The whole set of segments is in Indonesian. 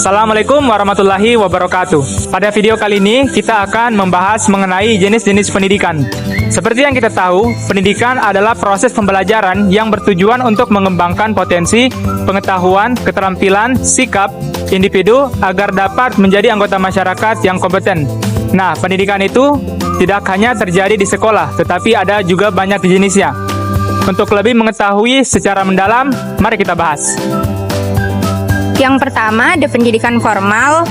Assalamualaikum warahmatullahi wabarakatuh. Pada video kali ini kita akan membahas mengenai jenis-jenis pendidikan. Seperti yang kita tahu, pendidikan adalah proses pembelajaran yang bertujuan untuk mengembangkan potensi, pengetahuan, keterampilan, sikap individu agar dapat menjadi anggota masyarakat yang kompeten. Nah, pendidikan itu tidak hanya terjadi di sekolah, tetapi ada juga banyak jenisnya. Untuk lebih mengetahui secara mendalam, mari kita bahas. Yang pertama, ada pendidikan formal.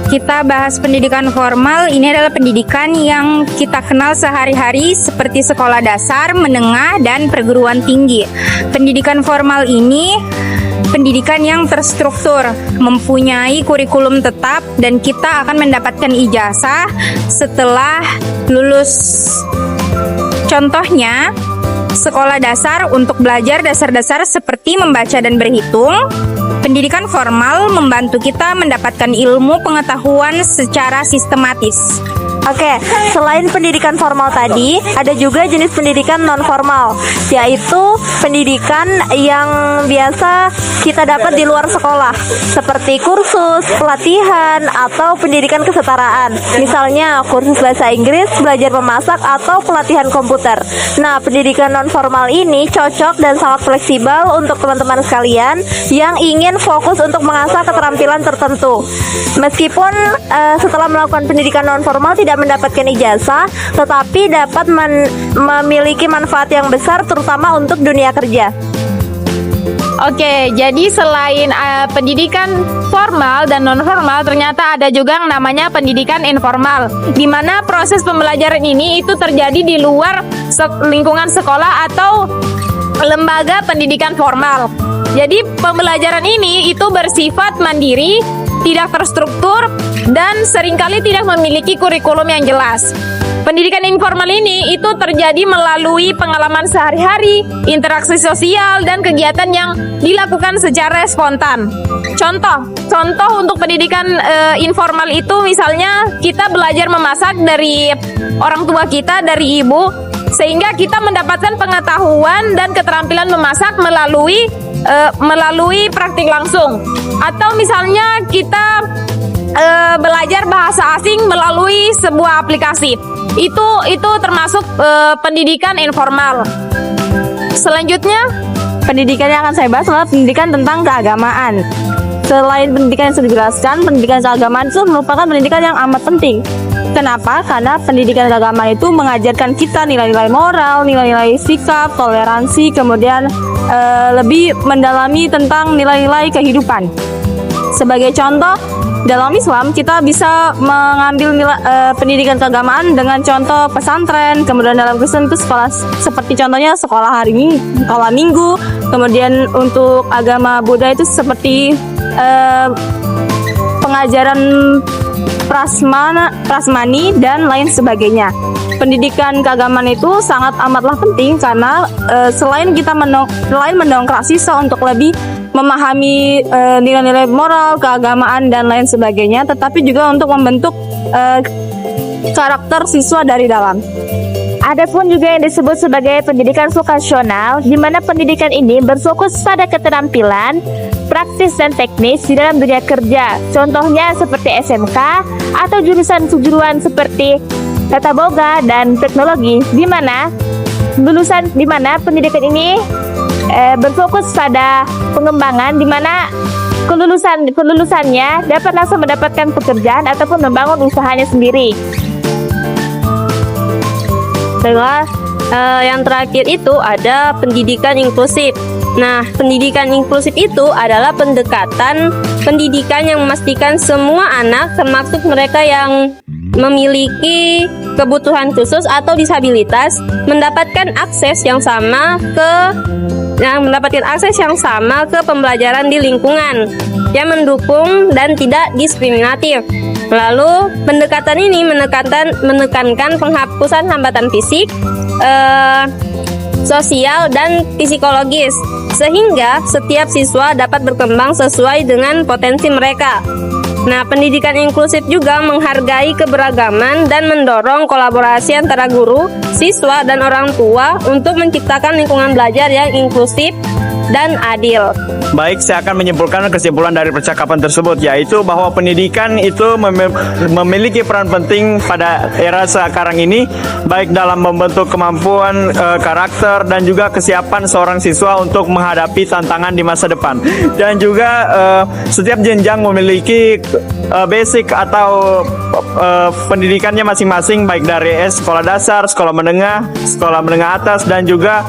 Kita bahas pendidikan formal, ini adalah pendidikan yang kita kenal sehari-hari seperti sekolah dasar, menengah, dan perguruan tinggi. Pendidikan formal ini pendidikan yang terstruktur, mempunyai kurikulum tetap, dan kita akan mendapatkan ijazah setelah lulus. Contohnya, sekolah dasar untuk belajar dasar-dasar seperti membaca dan berhitung. Pendidikan formal membantu kita mendapatkan ilmu pengetahuan secara sistematis. Oke, selain pendidikan formal tadi, ada juga jenis pendidikan non formal, yaitu pendidikan yang biasa kita dapat di luar sekolah, seperti kursus, pelatihan, atau pendidikan kesetaraan. Misalnya kursus bahasa Inggris, belajar memasak, atau pelatihan komputer. Nah, pendidikan non formal ini cocok dan sangat fleksibel untuk teman-teman sekalian yang ingin fokus untuk mengasah keterampilan tertentu. Meskipun setelah melakukan pendidikan non formal tidak mendapatkan ijazah, tetapi dapat memiliki manfaat yang besar terutama untuk dunia kerja. Oke, jadi selain pendidikan formal dan non formal, ternyata ada juga yang namanya pendidikan informal, di mana proses pembelajaran ini itu terjadi di luar lingkungan sekolah atau lembaga pendidikan formal. Jadi pembelajaran ini itu bersifat mandiri, tidak terstruktur, dan seringkali tidak memiliki kurikulum yang jelas. Pendidikan informal ini itu terjadi melalui pengalaman sehari-hari, interaksi sosial, dan kegiatan yang dilakukan secara spontan. Contoh untuk pendidikan informal itu misalnya kita belajar memasak dari orang tua kita, dari ibu, sehingga kita mendapatkan pengetahuan dan keterampilan memasak melalui praktik langsung. Atau misalnya kita belajar bahasa asing melalui sebuah aplikasi. Itu termasuk pendidikan informal. Selanjutnya, Pendidikan yang akan saya bahas adalah pendidikan tentang keagamaan. Selain pendidikan yang sudah dijelaskan, pendidikan keagamaan itu merupakan pendidikan yang amat penting. Kenapa? Karena pendidikan keagamaan itu mengajarkan kita nilai-nilai moral, nilai-nilai sikap, toleransi, kemudian lebih mendalami tentang nilai-nilai kehidupan. Sebagai contoh, dalam Islam kita bisa mengambil pendidikan keagamaan dengan contoh pesantren. Kemudian dalam Kristen itu sekolah, seperti contohnya sekolah minggu. Kemudian untuk agama Buddha itu seperti pengajaran prasmani dan lain sebagainya. Pendidikan keagamaan itu sangat amatlah penting karena selain mendongkrak siswa untuk lebih memahami nilai-nilai moral, keagamaan, dan lain sebagainya, tetapi juga untuk membentuk karakter siswa dari dalam. Adapun juga yang disebut sebagai pendidikan vokasional, di mana pendidikan ini berfokus pada keterampilan, praktis dan teknis di dalam dunia kerja. Contohnya seperti SMK atau jurusan kejuruan seperti tata boga dan teknologi, di mana pendidikan ini berfokus pada pengembangan, di mana kelulusannya dapat langsung mendapatkan pekerjaan ataupun membangun usahanya sendiri. Setelah yang terakhir itu ada pendidikan inklusif. Nah, pendidikan inklusif itu adalah pendekatan pendidikan yang memastikan semua anak, termasuk mereka yang memiliki kebutuhan khusus atau disabilitas, mendapatkan akses yang sama ke pembelajaran di lingkungan yang mendukung dan tidak diskriminatif. Lalu pendekatan ini menekankan penghapusan hambatan fisik, sosial, dan psikologis, sehingga setiap siswa dapat berkembang sesuai dengan potensi mereka. Nah, pendidikan inklusif juga menghargai keberagaman dan mendorong kolaborasi antara guru, siswa, dan orang tua untuk menciptakan lingkungan belajar yang inklusif dan adil. Baik, saya akan menyimpulkan kesimpulan dari percakapan tersebut, yaitu bahwa pendidikan itu memiliki peran penting pada era sekarang ini, baik dalam membentuk kemampuan, karakter, dan juga kesiapan seorang siswa untuk menghadapi tantangan di masa depan. Dan juga setiap jenjang memiliki basic atau pendidikannya masing-masing, baik dari sekolah dasar, sekolah menengah atas, dan juga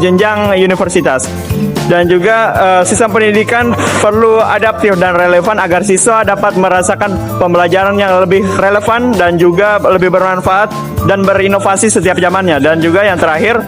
jenjang universitas. Dan juga sistem pendidikan perlu adaptif dan relevan agar siswa dapat merasakan pembelajaran yang lebih relevan dan juga lebih bermanfaat dan berinovasi setiap zamannya. Dan juga yang terakhir,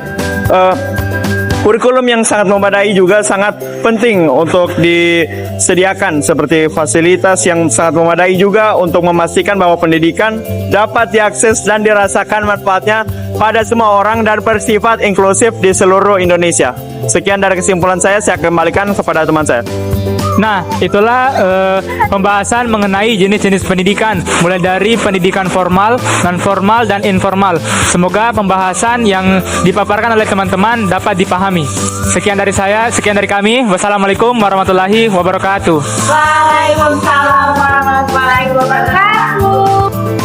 kurikulum yang sangat memadai juga sangat penting untuk disediakan, seperti fasilitas yang sangat memadai juga untuk memastikan bahwa pendidikan dapat diakses dan dirasakan manfaatnya pada semua orang dan bersifat inklusif di seluruh Indonesia. Sekian dari kesimpulan saya kembalikan kepada teman saya. Nah, itulah pembahasan mengenai jenis-jenis pendidikan, mulai dari pendidikan formal, non-formal, dan informal. Semoga pembahasan yang dipaparkan oleh teman-teman dapat dipahami. Sekian dari saya, sekian dari kami. Wassalamualaikum warahmatullahi wabarakatuh. Waalaikumsalam warahmatullahi wabarakatuh.